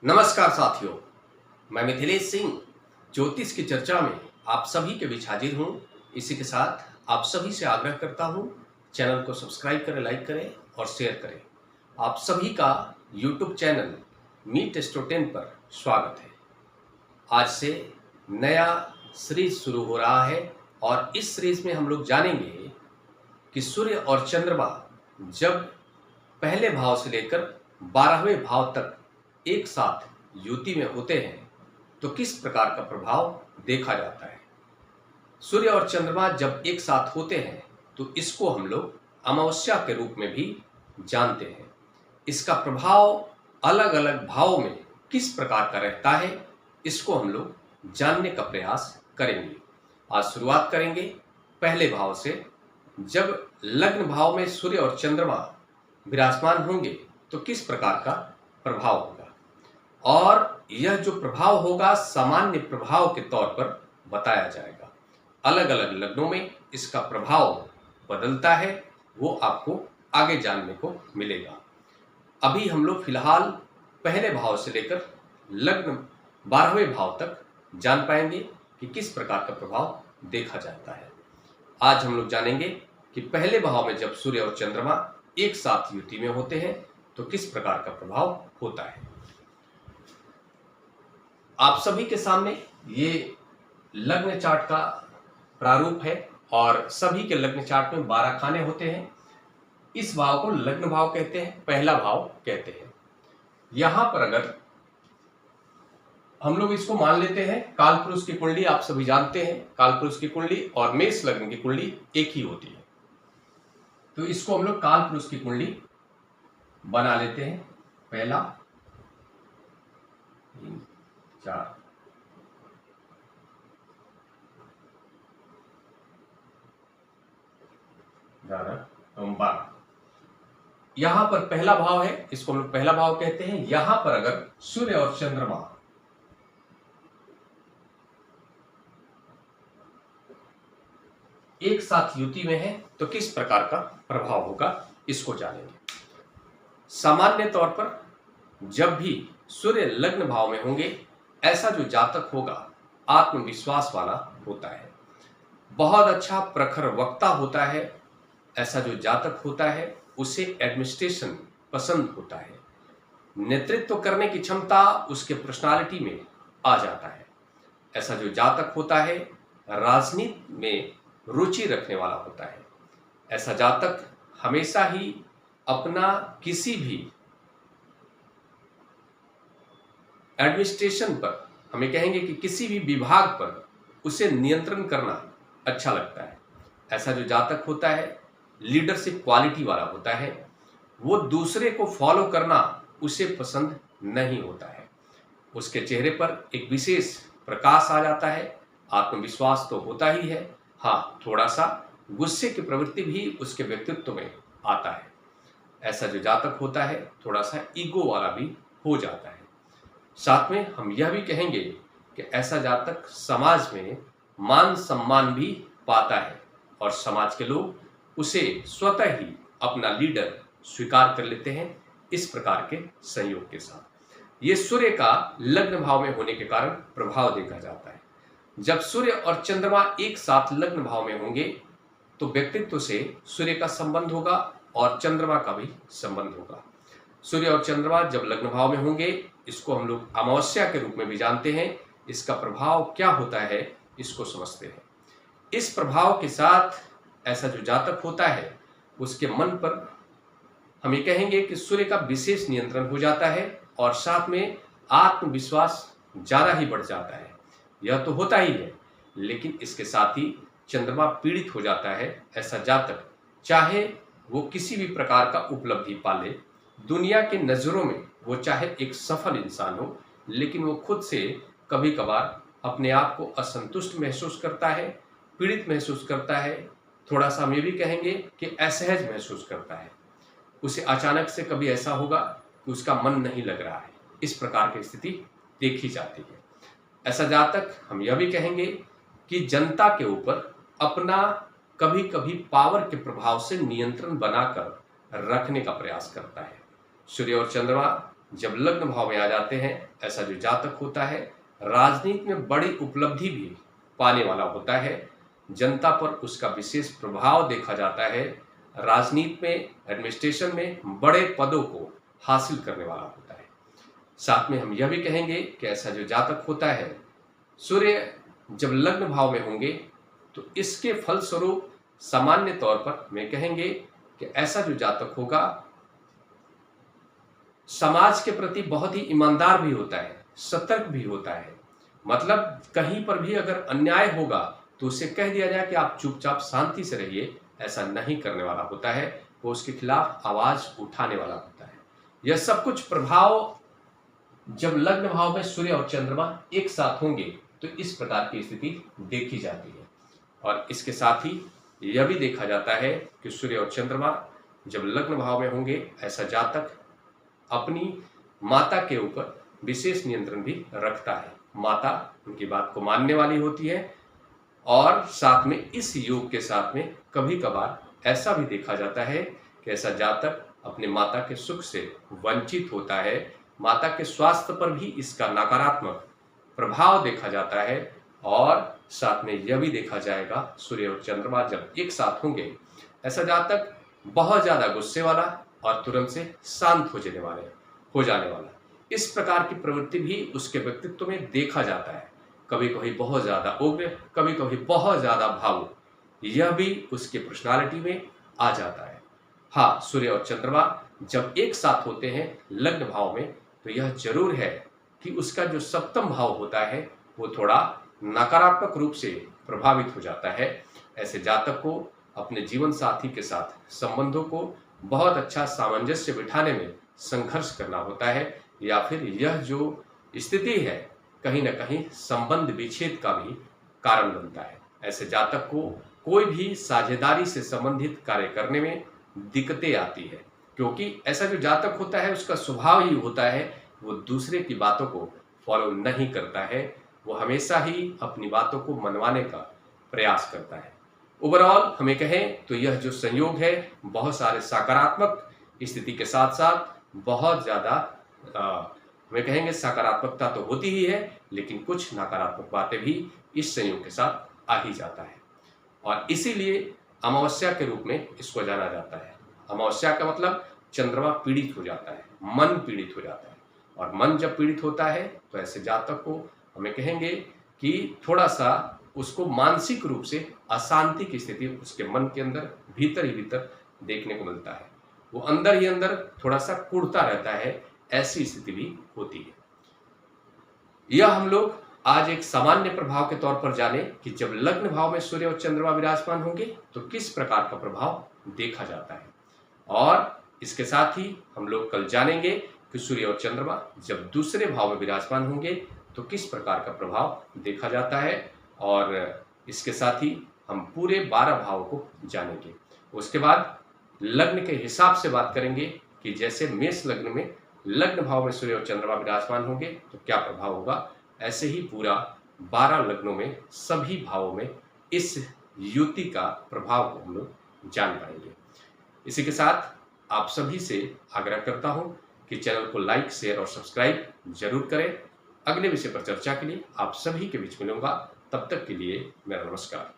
नमस्कार साथियों, मैं मिथिलेश सिंह ज्योतिष की चर्चा में आप सभी के बीच हाजिर हूँ। इसी के साथ आप सभी से आग्रह करता हूँ, चैनल को सब्सक्राइब करें, लाइक करें और शेयर करें। आप सभी का यूट्यूब चैनल मीट एस्ट्रो10 पर स्वागत है। आज से नया सीरीज शुरू हो रहा है और इस सीरीज में हम लोग जानेंगे कि सूर्य और चंद्रमा जब पहले भाव से लेकर 12वें भाव तक एक साथ युति में होते हैं तो किस प्रकार का प्रभाव देखा जाता है। सूर्य और चंद्रमा जब एक साथ होते हैं तो इसको हम लोग अमावस्या के रूप में भी जानते हैं। इसका प्रभाव अलग अलग भावों में किस प्रकार का रहता है, इसको हम लोग जानने का प्रयास करेंगे। आज शुरुआत करेंगे पहले भाव से। जब लग्न भाव में सूर्य और चंद्रमा विराजमान होंगे तो किस प्रकार का प्रभाव होगा, और यह जो प्रभाव होगा सामान्य प्रभाव के तौर पर बताया जाएगा। अलग अलग लग्नों में इसका प्रभाव बदलता है, वो आपको आगे जानने को मिलेगा। अभी हम लोग फिलहाल पहले भाव से लेकर लग्न 12वें भाव तक जान पाएंगे कि किस प्रकार का प्रभाव देखा जाता है। आज हम लोग जानेंगे कि पहले भाव में जब सूर्य और चंद्रमा एक साथ युति में होते हैं तो किस प्रकार का प्रभाव होता है। आप सभी के सामने ये लग्न चार्ट का प्रारूप है और सभी के लग्न चार्ट में 12 खाने होते हैं। इस भाव को लग्न भाव कहते हैं, पहला भाव कहते हैं। यहां पर अगर हम लोग इसको मान लेते हैं, काल पुरुष की कुंडली आप सभी जानते हैं, काल पुरुष की कुंडली और मेष लग्न की कुंडली एक ही होती है, तो इसको हम लोग काल पुरुष की कुंडली बना लेते हैं। पहला 4 11 12। यहां पर पहला भाव है, इसको हम लोग पहला भाव कहते हैं। यहां पर अगर सूर्य और चंद्रमा एक साथ युति में है तो किस प्रकार का प्रभाव होगा, इसको जानेंगे। सामान्य तौर पर जब भी सूर्य लग्न भाव में होंगे, ऐसा जो जातक होगा आत्मविश्वास वाला होता है, बहुत अच्छा प्रखर वक्ता होता है। ऐसा जो जातक होता है उसे एडमिनिस्ट्रेशन पसंद होता है, नेतृत्व करने की क्षमता उसके पर्सनालिटी में आ जाता है। ऐसा जो जातक होता है राजनीति में रुचि रखने वाला होता है। ऐसा जातक हमेशा ही अपना किसी भी एडमिनिस्ट्रेशन पर, हमें कहेंगे कि किसी भी विभाग पर उसे नियंत्रण करना अच्छा लगता है। ऐसा जो जातक होता है लीडरशिप क्वालिटी वाला होता है, वो दूसरे को फॉलो करना उसे पसंद नहीं होता है। उसके चेहरे पर एक विशेष प्रकाश आ जाता है, आत्मविश्वास तो होता ही है, हाँ थोड़ा सा गुस्से की प्रवृत्ति भी उसके व्यक्तित्व में आता है। ऐसा जो जातक होता है थोड़ा सा ईगो वाला भी हो जाता है। साथ में हम यह भी कहेंगे कि ऐसा जातक समाज में मान सम्मान भी पाता है और समाज के लोग उसे स्वतः ही अपना लीडर स्वीकार कर लेते हैं, इस प्रकार के संयोग के साथ। ये सूर्य का लग्न भाव में होने के कारण प्रभाव देखा जाता है। जब सूर्य और चंद्रमा एक साथ लग्न भाव में होंगे तो व्यक्तित्व से सूर्य का संबंध होगा और चंद्रमा का भी संबंध होगा। सूर्य और चंद्रमा जब लग्न भाव में होंगे, इसको हम लोग अमावस्या के रूप में भी जानते हैं। इसका प्रभाव क्या होता है इसको समझते हैं। इस प्रभाव के साथ ऐसा जो जातक होता है उसके मन पर हम कहेंगे कि सूर्य का विशेष नियंत्रण हो जाता है और साथ में आत्मविश्वास ज़्यादा ही बढ़ जाता है। यह तो होता ही है, लेकिन इसके साथ ही चंद्रमा पीड़ित हो जाता है। ऐसा जातक चाहे वो किसी भी प्रकार का उपलब्धि पाले, दुनिया के नज़रों में वो चाहे एक सफल इंसान हो, लेकिन वो खुद से कभी कभार अपने आप को असंतुष्ट महसूस करता है, पीड़ित महसूस करता है, थोड़ा सा हम ये भी कहेंगे कि असहज महसूस करता है। उसे अचानक से कभी ऐसा होगा कि उसका मन नहीं लग रहा है, इस प्रकार की स्थिति देखी जाती है। ऐसा जातक हम यह भी कहेंगे कि जनता के ऊपर अपना कभी कभी पावर के प्रभाव से नियंत्रण बनाकर रखने का प्रयास करता है। सूर्य और चंद्रमा जब लग्न भाव में आ जाते हैं, ऐसा जो जातक होता है राजनीति में बड़ी उपलब्धि भी पाने वाला होता है। जनता पर उसका विशेष प्रभाव देखा जाता है। राजनीति में, एडमिनिस्ट्रेशन में बड़े पदों को हासिल करने वाला होता है। साथ में हम यह भी कहेंगे कि ऐसा जो जातक होता है, सूर्य जब लग्न भाव में होंगे तो इसके फलस्वरूप सामान्य तौर पर मैं कहेंगे कि ऐसा जो जातक होगा समाज के प्रति बहुत ही ईमानदार भी होता है, सतर्क भी होता है। मतलब कहीं पर भी अगर अन्याय होगा तो उसे कह दिया जाए कि आप चुपचाप शांति से रहिए, ऐसा नहीं करने वाला होता है। वो उसके खिलाफ आवाज उठाने वाला होता है। यह सब कुछ प्रभाव जब लग्न भाव में सूर्य और चंद्रमा एक साथ होंगे तो इस प्रकार की स्थिति देखी जाती है। और इसके साथ ही यह भी देखा जाता है कि सूर्य और चंद्रमा जब लग्न भाव में होंगे, ऐसा जातक अपनी माता के ऊपर विशेष नियंत्रण भी रखता है। माता उनकी बात को मानने वाली होती है। और साथ में इस योग के साथ में कभी कभार ऐसा भी देखा जाता है कि ऐसा जातक अपने माता के सुख से वंचित होता है। माता के स्वास्थ्य पर भी इसका नकारात्मक प्रभाव देखा जाता है। और साथ में यह भी देखा जाएगा, सूर्य और चंद्रमा जब एक साथ होंगे, ऐसा जातक बहुत ज्यादा गुस्से वाला और तुरंत से शांत हो जाने वाला इस प्रकार की प्रवृत्ति भी उसके व्यक्तित्व में देखा जाता है। कभी कभी बहुत ज्यादा उग्र, कभी कभी बहुत ज्यादा भावुक, यह भी उसके पर्सनालिटी में आ जाता है। हाँ, सूर्य और चंद्रमा जब एक साथ होते हैं लग्न भाव में तो यह जरूर है कि उसका जो सप्तम भाव होता है वो थोड़ा नकारात्मक रूप से प्रभावित हो जाता है। ऐसे जातक को अपने जीवन साथी के साथ संबंधों को बहुत अच्छा सामंजस्य बिठाने में संघर्ष करना होता है, या फिर यह जो स्थिति है कहीं ना कहीं संबंध विच्छेद का भी कारण बनता है। ऐसे जातक को कोई भी साझेदारी से संबंधित कार्य करने में दिक्कतें आती है, क्योंकि ऐसा जो जातक होता है उसका स्वभाव ही होता है वो दूसरे की बातों को फॉलो नहीं करता है। वो हमेशा ही अपनी बातों को मनवाने का प्रयास करता है। ओवरऑल हमें कहें तो यह जो संयोग है बहुत सारे सकारात्मक स्थिति के साथ साथ बहुत ज्यादा हमें कहेंगे सकारात्मकता तो होती ही है, लेकिन कुछ नकारात्मक बातें भी इस संयोग के साथ आ ही जाता है। और इसीलिए अमावस्या के रूप में इसको जाना जाता है। अमावस्या का मतलब चंद्रमा पीड़ित हो जाता है, मन पीड़ित हो जाता है। और मन जब पीड़ित होता है तो ऐसे जातक को हमें कहेंगे कि थोड़ा सा उसको मानसिक रूप से अशांति की स्थिति उसके मन के अंदर भीतर ही भीतर देखने को मिलता है। वो अंदर ही अंदर थोड़ा सा कुढ़ता रहता है, ऐसी स्थिति भी होती है। यह हम लोग आज एक सामान्य प्रभाव के तौर पर जाने कि जब लग्न भाव में सूर्य और चंद्रमा विराजमान होंगे तो किस प्रकार का प्रभाव देखा जाता है। और इसके साथ ही हम लोग कल जानेंगे कि सूर्य और चंद्रमा जब दूसरे भाव में विराजमान होंगे तो किस प्रकार का प्रभाव देखा जाता है। और इसके साथ ही हम पूरे 12 भाव को जानेंगे। उसके बाद लग्न के हिसाब से बात करेंगे कि जैसे मेष लग्न में लग्न भाव में सूर्य और चंद्रमा विराजमान होंगे तो क्या प्रभाव होगा। ऐसे ही पूरा 12 लग्नों में सभी भावों में इस युति का प्रभाव को हम लोग जान पाएंगे। इसी के साथ आप सभी से आग्रह करता हूं कि चैनल को लाइक, शेयर और सब्सक्राइब जरूर करें। अगले विषय पर चर्चा के लिए आप सभी के बीच मिलूंगा। तब तक के लिए मेरा नमस्कार।